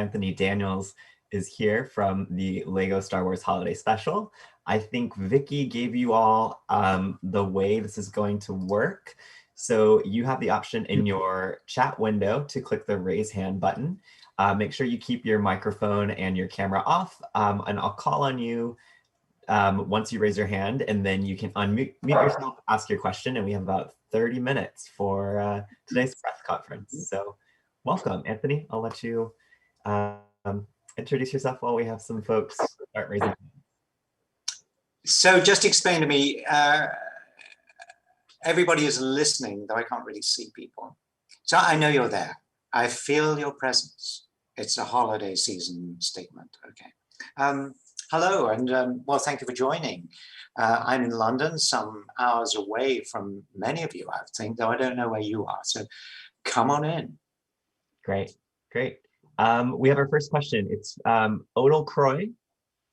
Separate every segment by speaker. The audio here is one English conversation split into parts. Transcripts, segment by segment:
Speaker 1: Anthony Daniels is here from the Lego Star Wars Holiday Special. I think Vicky gave you all the way this is going to work. So you have the option in your chat window to click the raise hand button. Make sure you keep your microphone and your camera off, and I'll call on you once you raise your hand, and then you can unmute yourself, ask your question, and we have about 30 minutes for today's press conference. So welcome, Anthony. I'll let you introduce yourself while we have some folks start raising hands.
Speaker 2: So just explain to me, everybody is listening, though I can't really see people. So I know you're there. I feel your presence. It's a holiday season statement, okay. Hello, and well, thank you for joining. I'm in London, some hours away from many of you, I think, though I don't know where you are. So come on in.
Speaker 1: Great, great. We have our first question. It's Odell Croy.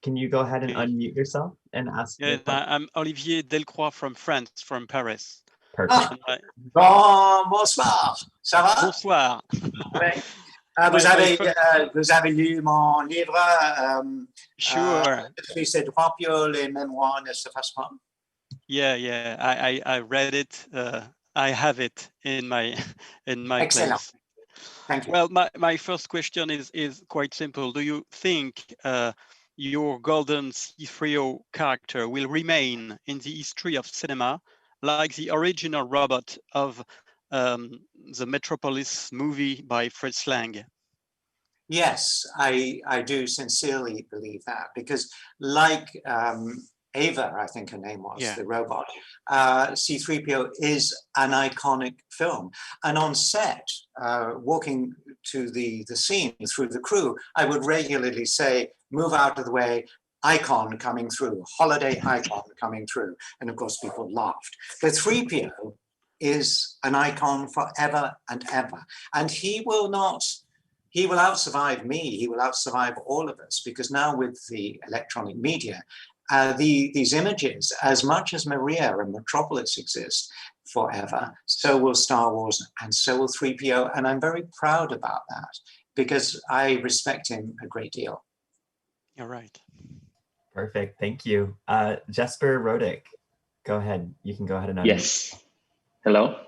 Speaker 1: Can you go ahead and unmute yourself and ask?
Speaker 3: Yeah, I'm Olivier Delcroix from France, from Paris.
Speaker 1: Perfect.
Speaker 2: Bonsoir. Ça va?
Speaker 3: Bonsoir.
Speaker 2: Ouais. Vous avez lu mon livre?
Speaker 3: Sure.
Speaker 2: C'est Threepio, les mémoires ne s'effacent pas.
Speaker 3: Yeah. I read it. I have it in my
Speaker 2: Excellent.
Speaker 3: place.
Speaker 2: Thank you.
Speaker 3: Well, my first question is quite simple. Do you think your golden C-3PO character will remain in the history of cinema like the original robot of the Metropolis movie by Fritz Lang?
Speaker 2: Yes, I do sincerely believe that, because like Ava, I think her name was, the robot, C-3PO is an iconic film. And on set, walking to the scene through the crew, I would regularly say, move out of the way, icon coming through, holiday icon coming through. And of course, people laughed. But 3PO is an icon forever and ever. And he will out-survive me, he will out-survive all of us, because now with the electronic media, these images, as much as Maria and Metropolis exist forever, so will Star Wars and so will 3PO. And I'm very proud about that, because I respect him a great deal.
Speaker 3: You're right.
Speaker 1: Perfect, thank you. Jesper Rodick, go ahead. You can go ahead and unmute.
Speaker 4: Yes, hello.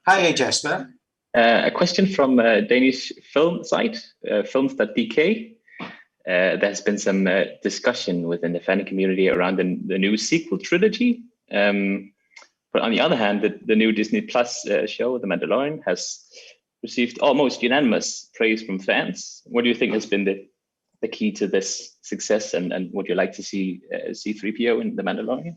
Speaker 2: Hi, Jesper.
Speaker 4: A question from a Danish film site, films.dk. There's been some discussion within the fan community around the new sequel trilogy. But on the other hand, the new Disney Plus show, The Mandalorian, has received almost unanimous praise from fans. What do you think has been the key to this success, and would you like to see C-3PO in The Mandalorian?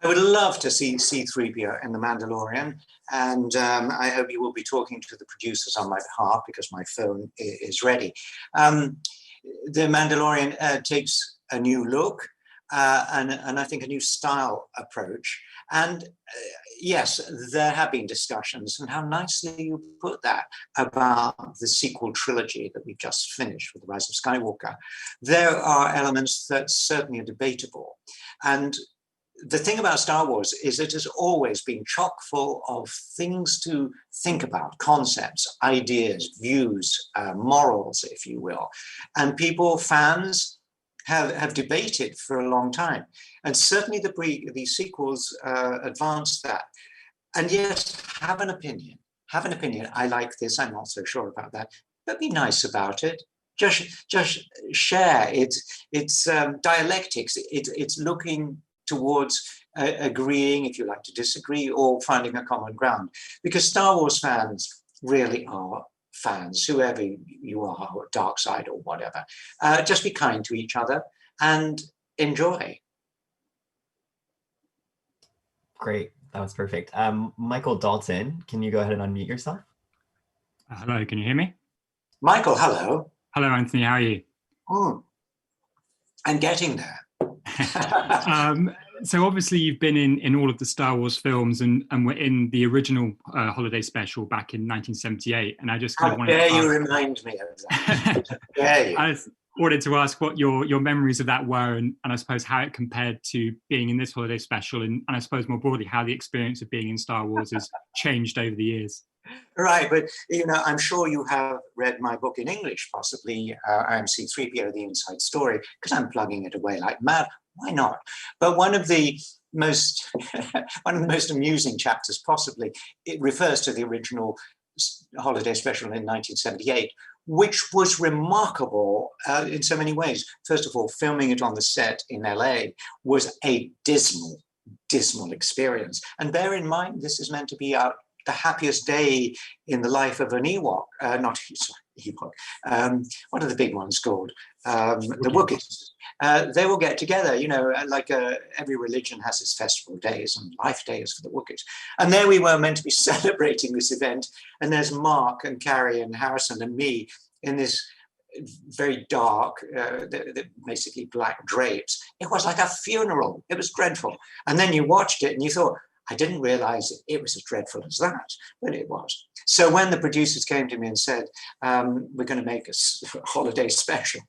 Speaker 2: I would love to see C-3PO in The Mandalorian, and I hope you will be talking to the producers on my behalf, because my phone is ready. The Mandalorian takes a new look and I think a new style approach. And yes, there have been discussions, and how nicely you put that, about the sequel trilogy that we've just finished with The Rise of Skywalker. There are elements that certainly are debatable. And the thing about Star Wars is it has always been chock full of things to think about, concepts, ideas, views, morals, if you will. And fans have debated for a long time. And certainly the sequels advanced that. And yes, have an opinion. I like this, I'm not so sure about that, but be nice about it. Just share. It's dialectics. It's looking towards agreeing, if you like to disagree, or finding a common ground. Because Star Wars fans really are fans, whoever you are, or dark side or whatever. Just be kind to each other and enjoy.
Speaker 1: Great, that was perfect. Michael Dalton, can you go ahead and unmute yourself?
Speaker 5: Hello, can you hear me?
Speaker 2: Michael, hello.
Speaker 5: Hello, Anthony, how are you?
Speaker 2: I'm getting there.
Speaker 5: So obviously you've been in all of the Star Wars films, and were in the original holiday special back in 1978. And I just kind of wanted to ask,
Speaker 2: you remind me of that.
Speaker 5: I just wanted to ask what your memories of that were, and I suppose how it compared to being in this holiday special, and I suppose more broadly how the experience of being in Star Wars has changed over the years.
Speaker 2: Right, but I'm sure you have read my book in English, possibly. I am C-3PO, The Inside Story, because I'm plugging it away like mad. Why not? But one of the most amusing chapters, possibly, it refers to the original holiday special in 1978, which was remarkable in so many ways. First of all, filming it on the set in LA was a dismal experience. And bear in mind, this is meant to be the happiest day in the life of an Ewok, not Ewok. What are the big ones called? The Wookiees. They will get together, like every religion has its festival days and life days for the Wookiees. And there we were meant to be celebrating this event. And there's Mark and Carrie and Harrison and me in this very dark, basically black drapes. It was like a funeral. It was dreadful. And then you watched it and you thought, I didn't realize it was as dreadful as that, but it was. So when the producers came to me and said, we're going to make a holiday special,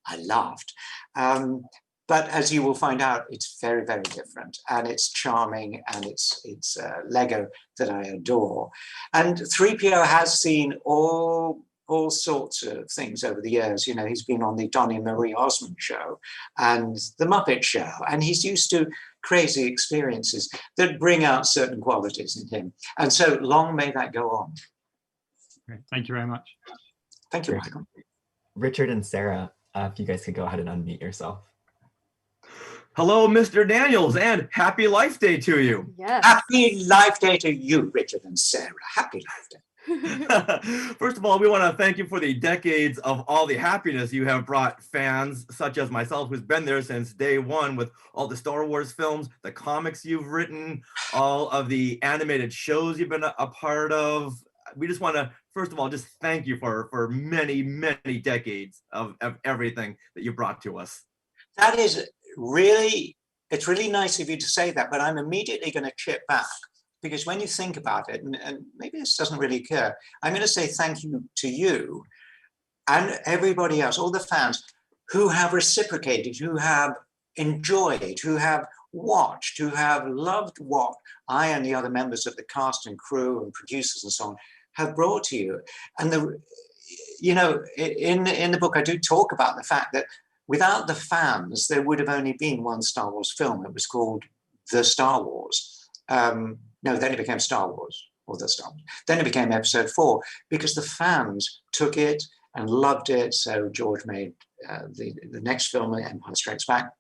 Speaker 2: I laughed. But as you will find out, it's very, very different, and it's charming, and it's Lego that I adore. And Threepio has seen all sorts of things over the years. He's been on the Donnie and Marie Osmond show and the Muppet Show, and he's used to crazy experiences that bring out certain qualities in him. And so long may that go on.
Speaker 5: Great. Thank you very much.
Speaker 2: Thank you, Michael.
Speaker 1: Richard and Sarah, if you guys could go ahead and unmute yourself.
Speaker 6: Hello, Mr. Daniels, and happy Life Day to you.
Speaker 7: Yes.
Speaker 2: Happy Life Day to you, Richard and Sarah. Happy Life Day.
Speaker 6: First of all, we want to thank you for the decades of all the happiness you have brought fans such as myself, who's been there since day one with all the Star Wars films, the comics you've written, all of the animated shows you've been a part of. We just want to, first of all, just thank you for many, many decades of everything that you brought to us.
Speaker 2: That is really, it's really nice of you to say that, but I'm immediately going to chip back. Because when you think about it, and maybe this doesn't really occur, I'm going to say thank you to you and everybody else, all the fans who have reciprocated, who have enjoyed, who have watched, who have loved what I and the other members of the cast and crew and producers and so on have brought to you. And in the book, I do talk about the fact that without the fans, there would have only been one Star Wars film. It was called The Star Wars. No, then it became Star Wars, or The Star Wars. Then it became Episode 4, because the fans took it and loved it. So George made the next film, Empire Strikes Back,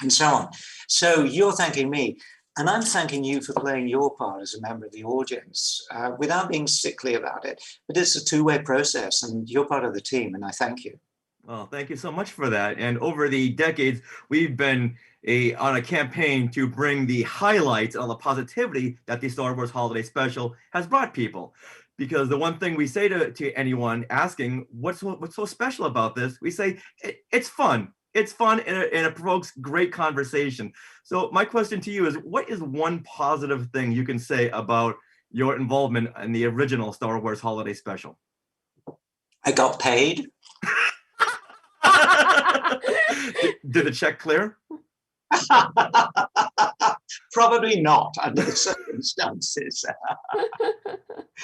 Speaker 2: and so on. So you're thanking me, and I'm thanking you for playing your part as a member of the audience without being sickly about it. But it's a two-way process, and you're part of the team, and I thank you.
Speaker 6: Well, thank you so much for that. And over the decades, we've been on a campaign to bring the highlights and all the positivity that the Star Wars Holiday Special has brought people. Because the one thing we say to anyone asking, what's so special about this? We say, it's fun. It's fun, and it provokes great conversation. So my question to you is, what is one positive thing you can say about your involvement in the original Star Wars Holiday Special?
Speaker 2: I got paid.
Speaker 6: Did the check clear?
Speaker 2: Probably not under the circumstances.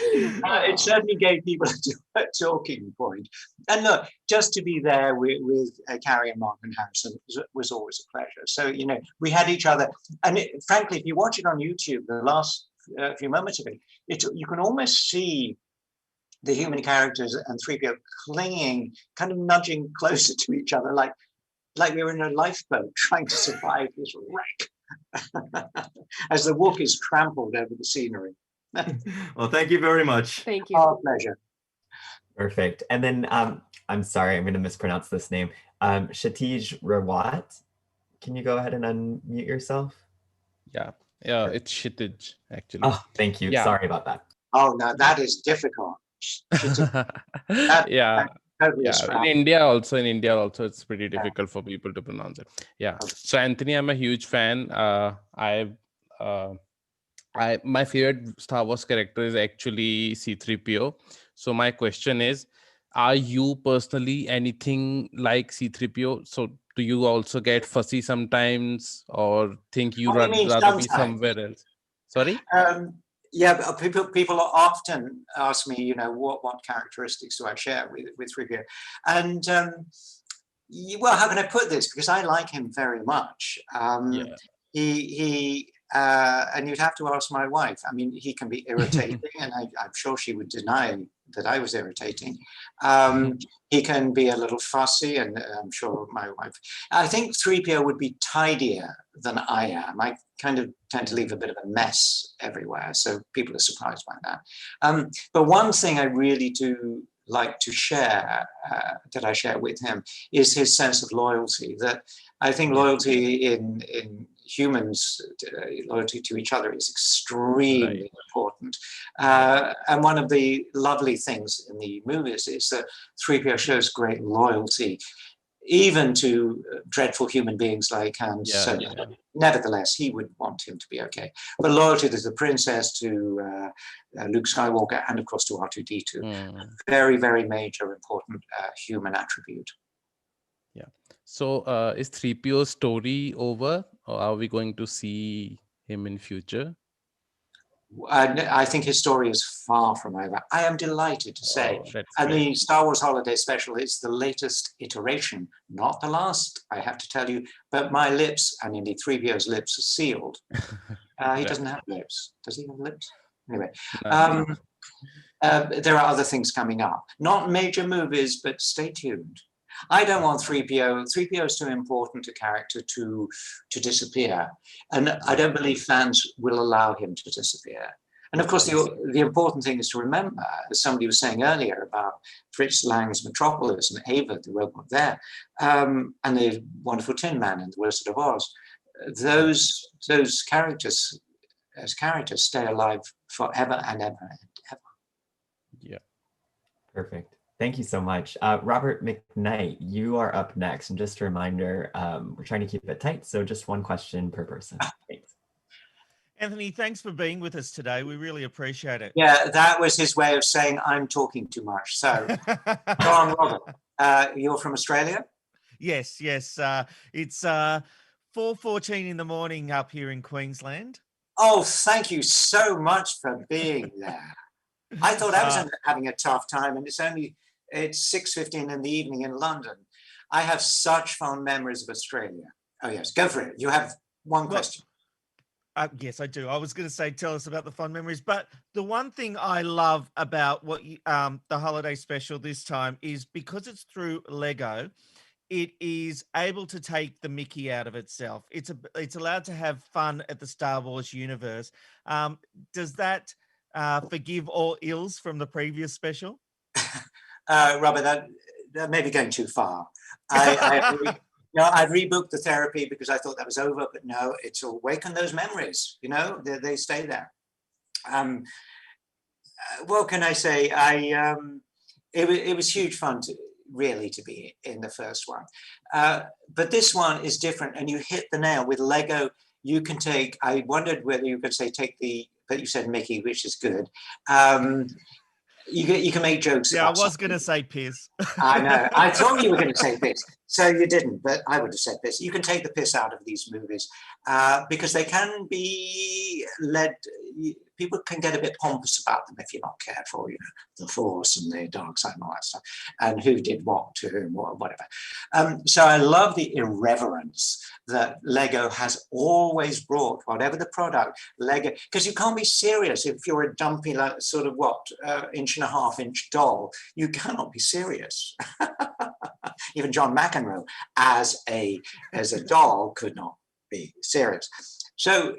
Speaker 2: It certainly gave people a talking point. And look, just to be there with Carrie and Mark and Harrison was always a pleasure. So, we had each other. And frankly, if you watch it on YouTube, the last few moments of it, you can almost see the human characters and Threepio clinging, kind of nudging closer to each other, like we were in a lifeboat trying to survive this wreck as the Wookiees trampled over the scenery.
Speaker 6: Well, thank you very much.
Speaker 7: Thank you.
Speaker 2: Our pleasure.
Speaker 1: Perfect. And then I'm sorry, I'm going to mispronounce this name. Shatij Rawat. Can you go ahead and unmute yourself?
Speaker 8: Yeah, it's Kshitij, actually.
Speaker 1: Oh, thank you.
Speaker 8: Yeah.
Speaker 1: Sorry about that.
Speaker 2: Oh, no, that is difficult.
Speaker 8: Yeah.
Speaker 2: Totally
Speaker 8: Yeah, in India also, it's pretty difficult for people to pronounce it. Yeah. So Anthony, I'm a huge fan. My favorite Star Wars character is actually C-3PO. So my question is, are you personally anything like C-3PO? So do you also get fussy sometimes, or think you'd rather be somewhere else? Sorry?
Speaker 2: Yeah, but people often ask me, what characteristics do I share with Threepio? And well, how can I put this? Because I like him very much. He and you'd have to ask my wife. I mean, he can be irritating, and I'm sure she would deny that I was irritating. He can be a little fussy, and I'm sure my wife. I think Threepio would be tidier than I am. I kind of tend to leave a bit of a mess everywhere, so people are surprised by that. But one thing I really do like to share, that I share with him, is his sense of loyalty. That I think loyalty in humans, loyalty to each other is extremely important. And one of the lovely things in the movies is that Threepio shows great loyalty, even to dreadful human beings like Han Solo. Nevertheless, he would want him to be okay. But loyalty to the princess, to Luke Skywalker, and of course to R2-D2. Very, very major, important human attribute.
Speaker 8: Yeah. So is 3PO's story over, or are we going to see him in future?
Speaker 2: I think his story is far from over. I am delighted to say, and the Star Wars Holiday Special is the latest iteration, not the last, I have to tell you, but my lips, and indeed 3PO's lips, are sealed. He doesn't have lips. Does he have lips? Anyway, there are other things coming up. Not major movies, but stay tuned. I don't want 3PO. 3PO is too important a character to disappear. And I don't believe fans will allow him to disappear. And of course, the important thing is to remember, as somebody was saying earlier about Fritz Lang's Metropolis and Ava, the robot there, and the wonderful Tin Man and the Wizard of Oz, those characters as characters stay alive forever and ever and ever.
Speaker 8: Yeah.
Speaker 1: Perfect. Thank you so much. Robert McKnight, you are up next. And just a reminder, we're trying to keep it tight, so just one question per person. Thanks.
Speaker 7: Anthony, thanks for being with us today. We really appreciate it.
Speaker 2: Yeah, that was his way of saying I'm talking too much. So, go on, Robert. You're from Australia?
Speaker 7: Yes. It's 4:14 in the morning up here in Queensland.
Speaker 2: Oh, thank you so much for being there. I thought I was having a tough time, and it's 6:15 in the evening in London. I have such fond memories of Australia. Oh yes, go for it. You have one question.
Speaker 7: Yes, I do. I was going to say, tell us about the fond memories. But the one thing I love about what the holiday special this time is because it's through Lego, it is able to take the Mickey out of itself. It's allowed to have fun at the Star Wars universe. Does that forgive all ills from the previous special?
Speaker 2: Robert, that may be going too far. I've rebooked the therapy because I thought that was over, but no, it's awakened those memories. They stay there. What can I say? It was huge fun to be in the first one, but this one is different, and you hit the nail with Lego. You can take. I wondered whether you could say but you said Mickey, which is good. You can make jokes.
Speaker 7: Yeah, I was going to say piss.
Speaker 2: I know. I thought you were going to say piss, so you didn't. But I would have said piss. You can take the piss out of these movies because they can be led. People can get a bit pompous about them if you're not careful. The Force and the dark side and all that stuff, and who did what to whom, whatever. So I love the irreverence that Lego has always brought, whatever the product. Lego, because you can't be serious if you're a dumpy, sort of 1.5-inch doll. You cannot be serious. Even John McEnroe, as a doll, could not be serious. So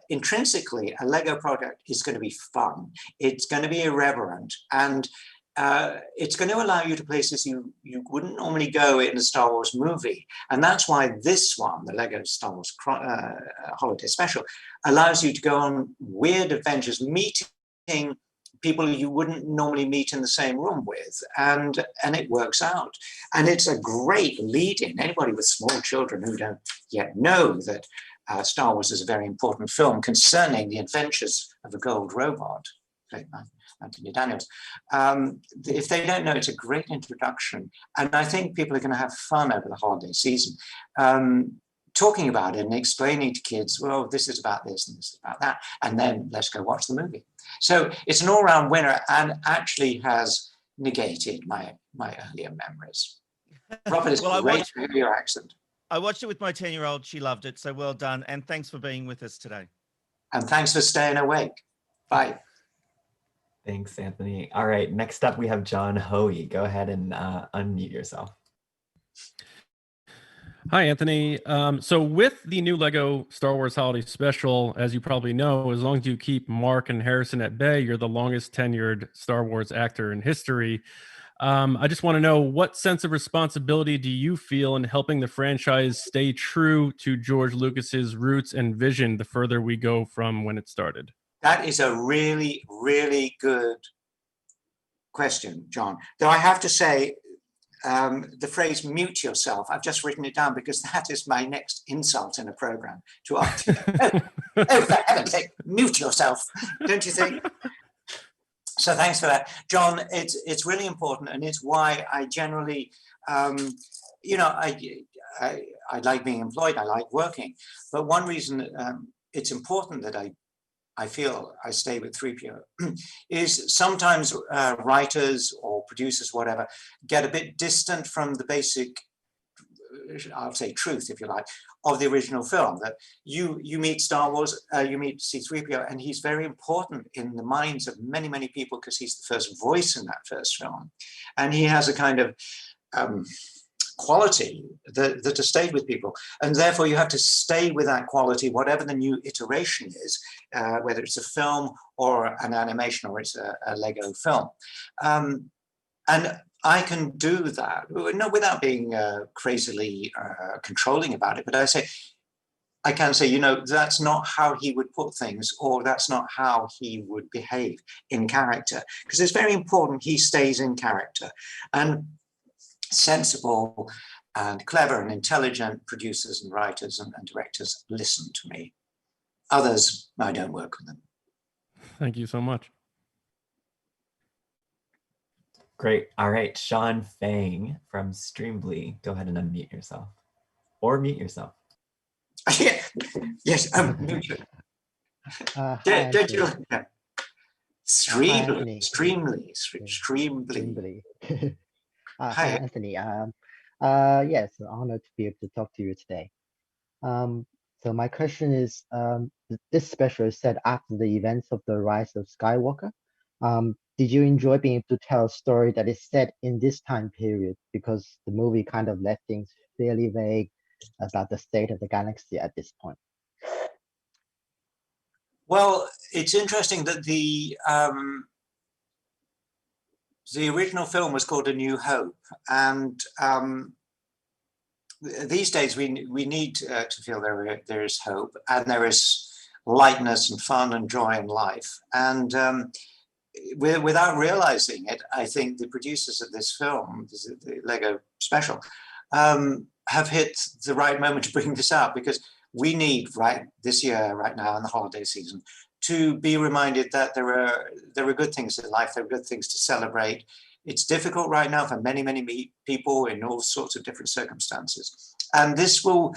Speaker 2: intrinsically, a Lego product is going to be fun. It's going to be irreverent, and it's going to allow you to places you wouldn't normally go in a Star Wars movie. And that's why this one, the Lego Star Wars Holiday Special, allows you to go on weird adventures, meeting people you wouldn't normally meet in the same room with, and it works out. And it's a great lead-in. Anybody with small children who don't yet know that Star Wars is a very important film concerning the adventures of a gold robot, played by Anthony Daniels. If they don't know, it's a great introduction. And I think people are going to have fun over the holiday season. talking about it and explaining to kids, well, this is about this and this is about that, and then let's go watch the movie. So it's an all-round winner and actually has negated my earlier memories. Robert, it's great to hear your accent.
Speaker 7: I watched it with my 10-year-old. She loved it. So well done. And thanks for being with us today.
Speaker 2: And thanks for staying awake. Bye.
Speaker 1: Thanks, Anthony. All right, next up we have John Hoey. Go ahead and unmute yourself.
Speaker 9: Hi, Anthony. So with the new Lego Star Wars Holiday Special, as you probably know, as long as you keep Mark and Harrison at bay, you're the longest tenured Star Wars actor in history. I just want to know, what sense of responsibility do you feel in helping the franchise stay true to George Lucas's roots and vision the further we go from when it started?
Speaker 2: That is a really, really good question, John. Though I have to say, the phrase mute yourself, I've just written it down because that is my next insult in a program to ask. Oh, for heaven's sake, mute yourself, don't you think? So thanks for that, John. It's really important, and it's why I generally, you know, I like being employed. I like working, but one reason it's important that I feel I stay with Threepio is sometimes writers or producers, whatever, get a bit distant from the basic, I'll say truth, if you like, of the original film. That you meet Star Wars, you meet C-3PO, and he's very important in the minds of many, many people because he's the first voice in that first film. And he has a kind of quality that has stayed with people. And therefore you have to stay with that quality, whatever the new iteration is, whether it's a film or an animation or it's a Lego film. And I can do that, not without being crazily controlling about it, but I can say, you know, that's not how he would put things, or that's not how he would behave in character, because it's very important he stays in character. And sensible and clever and intelligent producers and writers and directors listen to me. Others, I don't work with them.
Speaker 9: Thank you so much.
Speaker 1: Great. All right, Sean Fang from Streamly. Go ahead and unmute yourself. Or mute yourself.
Speaker 2: Yes, mute you. Streamly.
Speaker 10: Hi, Anthony. Yes, an honor to be able to talk to you today. So my question is, this special is set after the events of the Rise of Skywalker. Did you enjoy being able to tell a story that is set in this time period? Because the movie kind of left things fairly vague about the state of the galaxy at this point.
Speaker 2: Well, it's interesting that the original film was called A New Hope, and these days we need to feel there is hope, and there is lightness and fun and joy in life. And without realizing it, I think the producers of this film, the Lego Special, have hit the right moment to bring this out, because we need this year, right now in the holiday season, to be reminded that there are good things in life, there are good things to celebrate. It's difficult right now for many, many people in all sorts of different circumstances. And this will,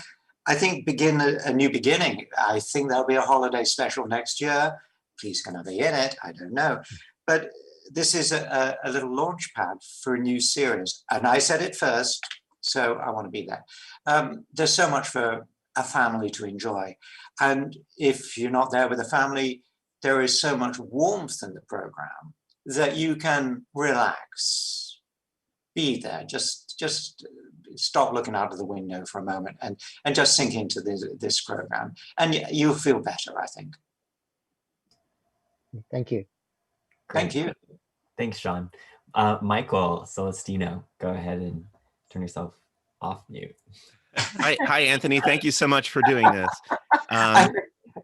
Speaker 2: I think, begin a new beginning. I think there'll be a holiday special next year. Please can I be in it? I don't know. But this is a little launch pad for a new series. And I said it first, so I want to be there. There's so much for a family to enjoy. And if you're not there with a family, there is so much warmth in the program that you can relax, be there, just stop looking out of the window for a moment and just sink into this program. And you'll feel better, I think.
Speaker 10: Thank you.
Speaker 2: Thank you.
Speaker 1: Thanks, Sean. Michael Celestino, go ahead and turn yourself off mute.
Speaker 11: Hi, Anthony. Thank you so much for doing this.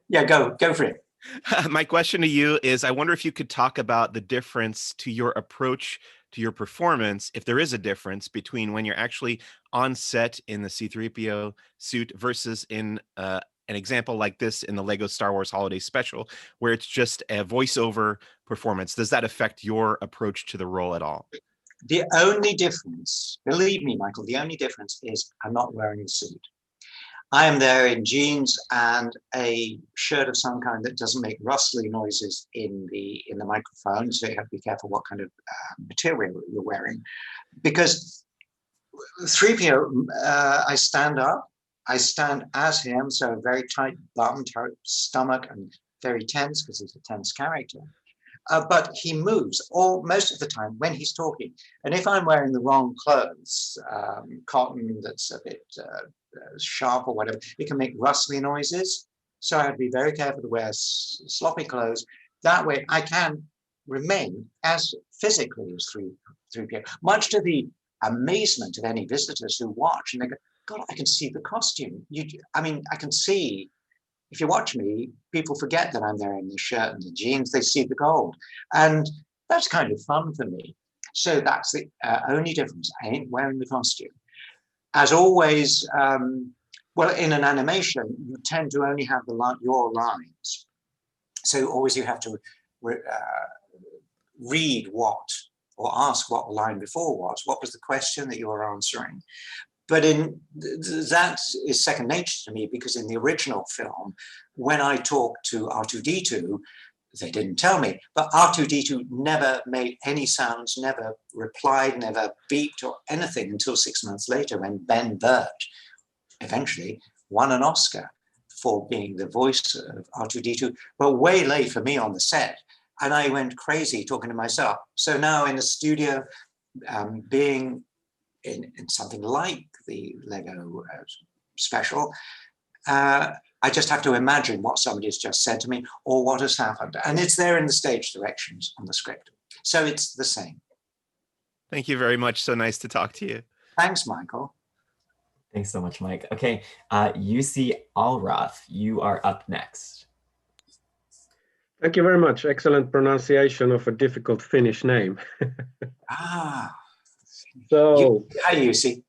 Speaker 2: Yeah, go for it.
Speaker 11: My question to you is, I wonder if you could talk about the difference to your approach to your performance, if there is a difference between when you're actually on set in the C-3PO suit versus in an example like this in the Lego Star Wars Holiday Special, where it's just a voiceover performance. Does that affect your approach to the role at all?
Speaker 2: The only difference, believe me, Michael, the only difference is I'm not wearing a suit. I am there in jeans and a shirt of some kind that doesn't make rustly noises in the microphone. So you have to be careful what kind of material you're wearing, because Threepio, I stand up. I stand as him, so very tight bum, tight stomach, and very tense because he's a tense character. But he moves most of the time when he's talking. And if I'm wearing the wrong clothes, cotton that's a bit sharp or whatever, it can make rustly noises. So I have to be very careful to wear sloppy clothes. That way I can remain as physically as 3PO, much to the amazement of any visitors who watch, and they go, God, I can see the costume. I can see, if you watch me, people forget that I'm there in the shirt and the jeans, they see the gold. And that's kind of fun for me. So that's the only difference. I ain't wearing the costume. As always, well, in an animation, you tend to only have your lines. So always you have to read what, or ask what the line before was. What was the question that you were answering? But that is second nature to me, because in the original film, when I talked to R2-D2, they didn't tell me, but R2-D2 never made any sounds, never replied, never beeped or anything until 6 months later, when Ben Burt eventually won an Oscar for being the voice of R2-D2, but way late for me on the set. And I went crazy talking to myself. So now in the studio, being in something like the Lego special, I just have to imagine what somebody has just said to me or what has happened. And it's there in the stage directions on the script. So it's the same.
Speaker 11: Thank you very much. So nice to talk to you.
Speaker 2: Thanks, Michael.
Speaker 1: Thanks so much, Mike. Okay, UC Allroth, you are up next.
Speaker 12: Thank you very much. Excellent pronunciation of a difficult Finnish name. So,
Speaker 2: hi, UC.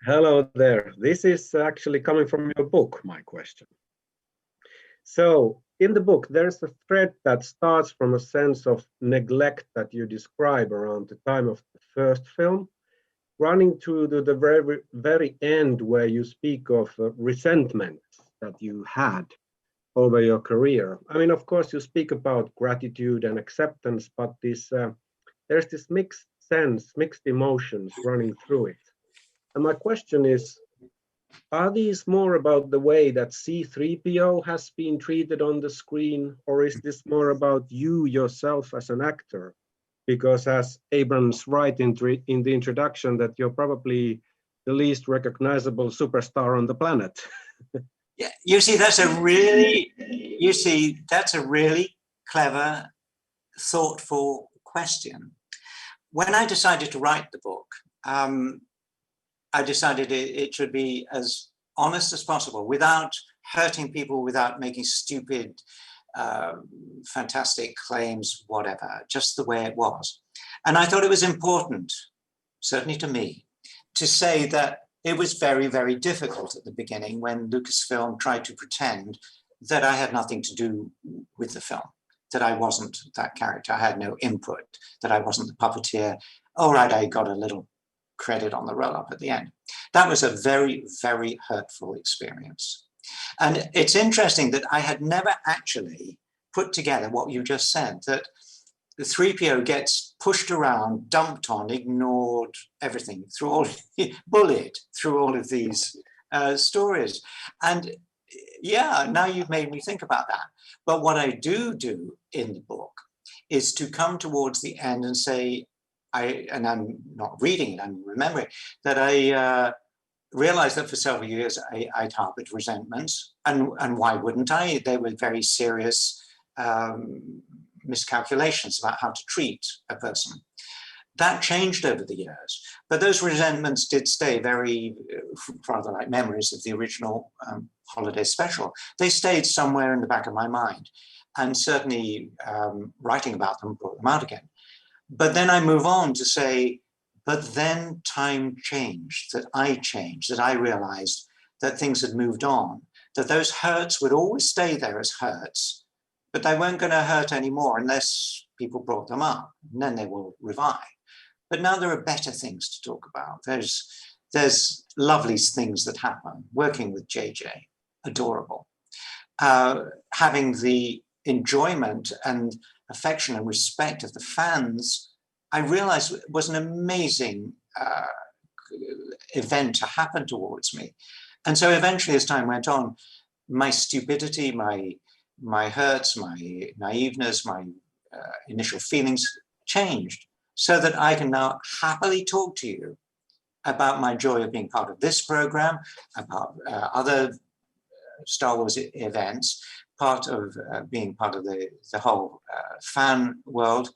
Speaker 12: Hello there. This is actually coming from your book, my question. So, in the book, there's a thread that starts from a sense of neglect that you describe around the time of the first film, running to the very end, where you speak of resentment that you had over your career. I mean, of course, you speak about gratitude and acceptance, but there's this mixed sense, mixed emotions running through it. And my question is, are these more about the way that C-3PO has been treated on the screen, or is this more about you yourself as an actor? Because as Abrams writes in the introduction, that you're probably the least recognizable superstar on the planet.
Speaker 2: Yeah, that's a really clever, thoughtful question. When I decided to write the book, I decided it should be as honest as possible, without hurting people, without making stupid, fantastic claims, whatever, just the way it was. And I thought it was important, certainly to me, to say that it was very, very difficult at the beginning when Lucasfilm tried to pretend that I had nothing to do with the film, that I wasn't that character, I had no input, that I wasn't the puppeteer. All right, I got a little credit on the roll-up at the end. That was a very, very hurtful experience. And it's interesting that I had never actually put together what you just said, that the 3PO gets pushed around, dumped on, ignored, everything, bullied through all of these stories. And yeah, now you've made me think about that. But what I do in the book is to come towards the end and say, and I'm not reading it, I'm remembering, that I realized that for several years I'd harbored resentments. And why wouldn't I? They were very serious miscalculations about how to treat a person. That changed over the years, but those resentments did stay very, rather like memories of the original holiday special. They stayed somewhere in the back of my mind, and certainly writing about them brought them out again. But then I move on to say, but then time changed, that I realized that things had moved on, that those hurts would always stay there as hurts, but they weren't going to hurt anymore unless people brought them up, and then they will revive. But now there are better things to talk about. There's lovely things that happen, working with JJ, adorable. Having the enjoyment and affection and respect of the fans, I realized was an amazing event to happen towards me. And so eventually, as time went on, my stupidity, my hurts, my naiveness, my initial feelings changed, so that I can now happily talk to you about my joy of being part of this program, about other Star Wars events, part of being part of the whole fan world.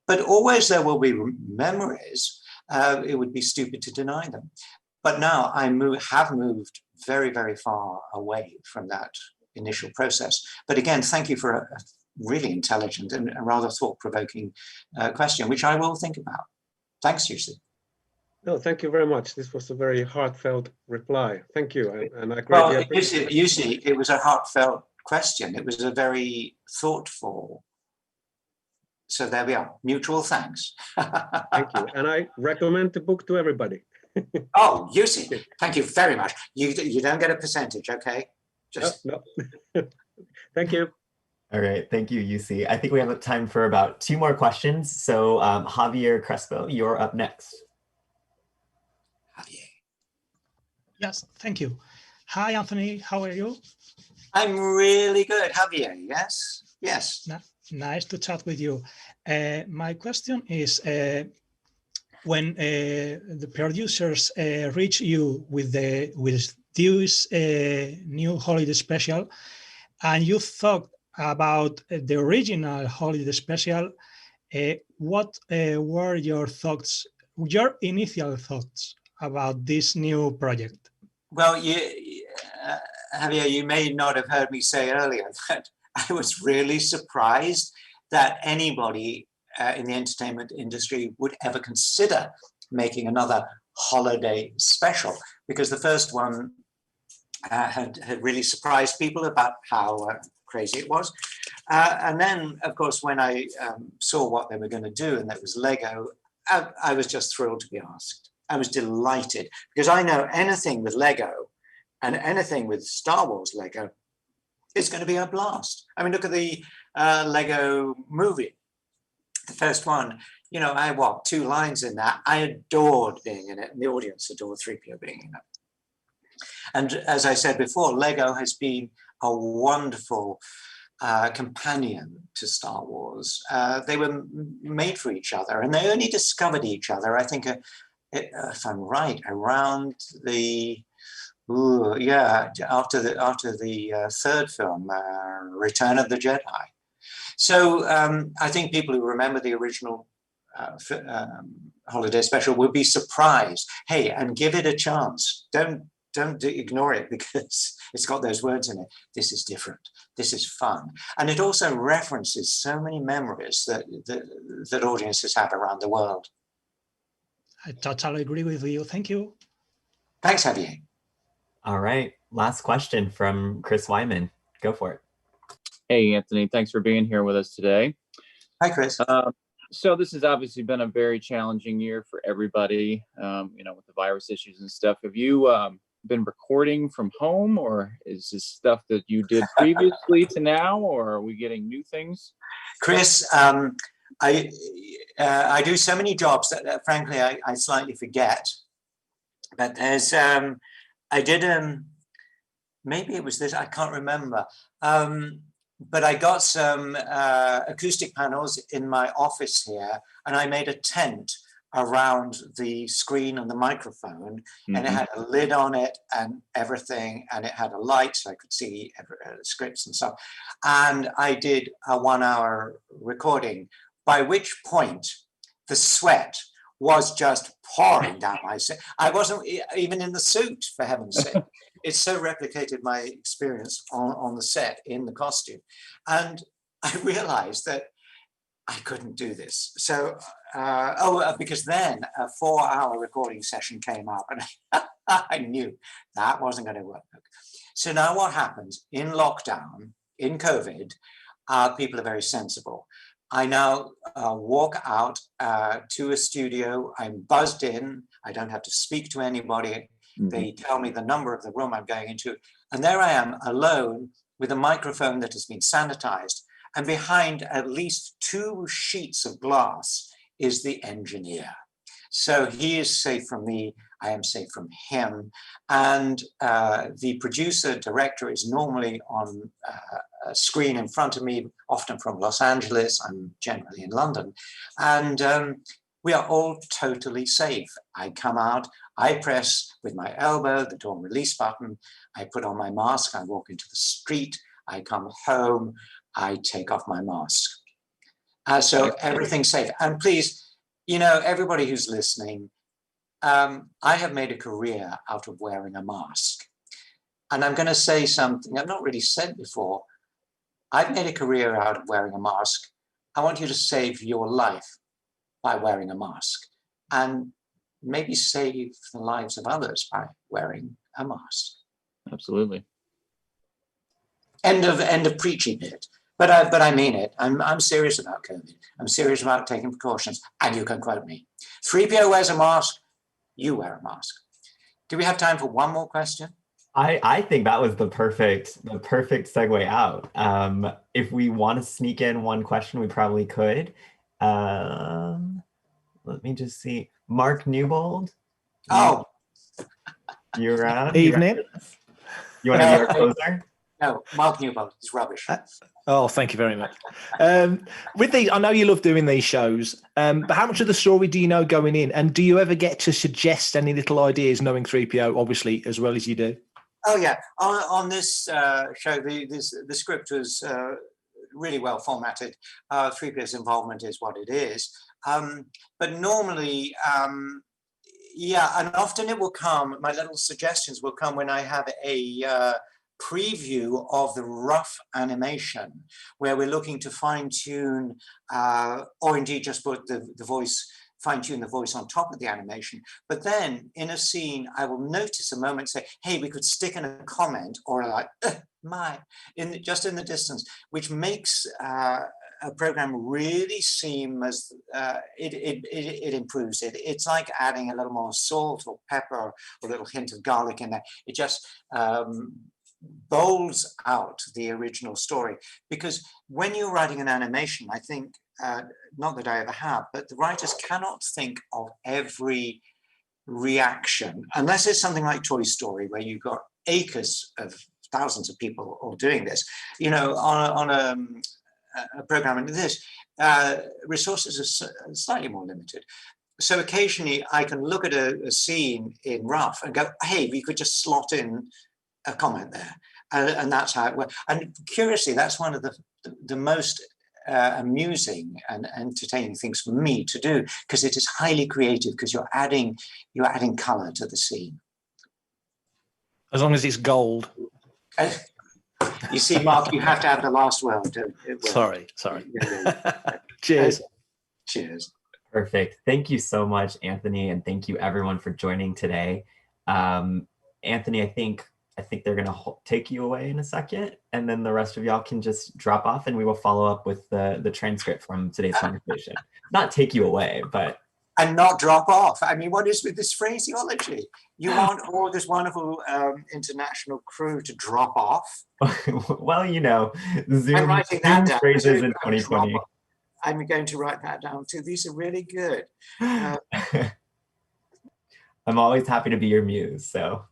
Speaker 2: But always there will be memories. It would be stupid to deny them. But now I have moved very, very far away from that initial process. But again, thank you for a really intelligent and a rather thought-provoking question, which I will think about. Thanks, Jussi.
Speaker 12: No, thank you very much. This was a very heartfelt reply. Thank you, and I greatly
Speaker 2: Well,
Speaker 12: appreciate it.
Speaker 2: Jussi, it was a heartfelt question. It was a very thoughtful. So there we are. Mutual thanks.
Speaker 12: Thank you, and I recommend the book to everybody.
Speaker 2: Oh, Jussi, thank you very much. You don't get a percentage, okay? Just
Speaker 12: no. Thank you.
Speaker 1: All right, thank you, Jussi. I think we have time for about 2 more questions. So Javier Crespo, you're up next.
Speaker 2: Javier.
Speaker 13: Yes, thank you. Hi, Anthony. How are you?
Speaker 2: I'm really good. Javier, yes? Yes.
Speaker 13: Nice to chat with you. My question is, when the producers reach you with this new holiday special, and you thought about the original holiday special, what were your thoughts, your initial thoughts about this new project?
Speaker 2: Well, Javier, you may not have heard me say earlier that I was really surprised that anybody in the entertainment industry would ever consider making another holiday special, because the first one had really surprised people about how crazy it was. And then, of course, when I saw what they were going to do, and that was Lego, I was just thrilled to be asked. I was delighted, because I know anything with Lego and anything with Star Wars Lego is going to be a blast. I mean, look at the Lego movie, the first one. You know, I had 2 lines in that. I adored being in it, and the audience adored Threepio being in it. And as I said before, Lego has been a wonderful companion to Star Wars. They were made for each other, and they only discovered each other, I think, if I'm right, around the after the 3rd film, Return of the Jedi. So I think people who remember the original holiday special will be surprised. Hey, and give it a chance. Don't ignore it, because it's got those words in it. This is different. This is fun. And it also references so many memories that audiences have around the world.
Speaker 13: I totally agree with you. Thank you.
Speaker 2: Thanks, Javier.
Speaker 1: All right, last question from Chris Wyman. Go for it.
Speaker 14: Hey, Anthony, thanks for being here with us today.
Speaker 2: Hi, Chris.
Speaker 14: So this has obviously been a very challenging year for everybody, with the virus issues and stuff. Have you been recording from home, or is this stuff that you did previously to now, or are we getting new things?
Speaker 2: Chris, I do so many jobs that frankly, I slightly forget. But there's, I did, maybe it was this, I can't remember. But I got some acoustic panels in my office here, and I made a tent around the screen and the microphone, and it had a lid on it and everything, and it had a light so I could see scripts and stuff. And I did a 1-hour recording, by which point the sweat was just pouring down my suit. I wasn't even in the suit, for heaven's sake. It so replicated my experience on the set in the costume. And I realized that I couldn't do this. So, because then a 4-hour recording session came up, and I knew that wasn't going to work. So now what happens in lockdown, in COVID, people are very sensible. I now walk out to a studio. I'm buzzed in. I don't have to speak to anybody. They tell me the number of the room I'm going into. And there I am alone with a microphone that has been sanitized. And behind at least 2 sheets of glass is the engineer. So he is safe from me, I am safe from him. And the producer director is normally on a screen in front of me, often from Los Angeles. I'm generally in London. And we are all totally safe. I come out, I press with my elbow the door release button, I put on my mask, I walk into the street, I come home, I take off my mask. So everything's safe. And please, you know, everybody who's listening, I have made a career out of wearing a mask. And I'm going to say something I've not really said before. I've made a career out of wearing a mask. I want you to save your life by wearing a mask, and maybe save the lives of others by wearing a mask.
Speaker 14: Absolutely.
Speaker 2: End of preaching it. But I mean it. I'm serious about COVID. I'm serious about taking precautions, and you can quote me. Threepio wears a mask. You wear a mask. Do we have time for one more question?
Speaker 1: I think that was the perfect segue out. If we want to sneak in one question, we probably could. Let me just see. Mark Newbold.
Speaker 2: Oh,
Speaker 1: you around?
Speaker 15: Evening.
Speaker 1: You want to be our closer?
Speaker 2: No, Mark Newbold is rubbish.
Speaker 15: Oh, thank you very much. With these, I know you love doing these shows, but how much of the story do you know going in? And do you ever get to suggest any little ideas, knowing 3PO, obviously, as well as you do?
Speaker 2: Oh, yeah. On this show, the script was really well formatted. 3PO's involvement is what it is. But normally, yeah, and often it will come, my little suggestions will come when I have a preview of the rough animation, where we're looking to fine tune, or indeed just put the voice, fine tune the voice on top of the animation. But then in a scene, I will notice a moment, say, hey, we could stick in a comment or like, just in the distance, which makes a program really seem as it improves it. It's like adding a little more salt or pepper or a little hint of garlic in there. It just bowls out the original story, because when you're writing an animation, I think, not that I ever have, but the writers cannot think of every reaction, unless it's something like Toy Story, where you've got acres of thousands of people all doing this. You know, on a program like this, resources are slightly more limited. So occasionally I can look at a scene in rough and go, hey, we could just slot in a comment there. And that's how it works. And curiously, that's one of the most amusing and entertaining things for me to do, because it is highly creative, because you're adding color to the scene.
Speaker 15: As long as it's gold.
Speaker 2: You see, Mark, you have to have the last word.
Speaker 15: Sorry. Cheers.
Speaker 2: Cheers.
Speaker 1: Perfect. Thank you so much, Anthony, and thank you everyone for joining today. Anthony, I think they're going to take you away in a second, and then the rest of y'all can just drop off, and we will follow up with the transcript from today's conversation. Not take you away, but...
Speaker 2: And not drop off. I mean, what is with this phraseology? You want all this wonderful international crew to drop off?
Speaker 1: Well, you know, Zoom phrases in 2020.
Speaker 2: I'm going to write that down too. These are really good.
Speaker 1: I'm always happy to be your muse, so...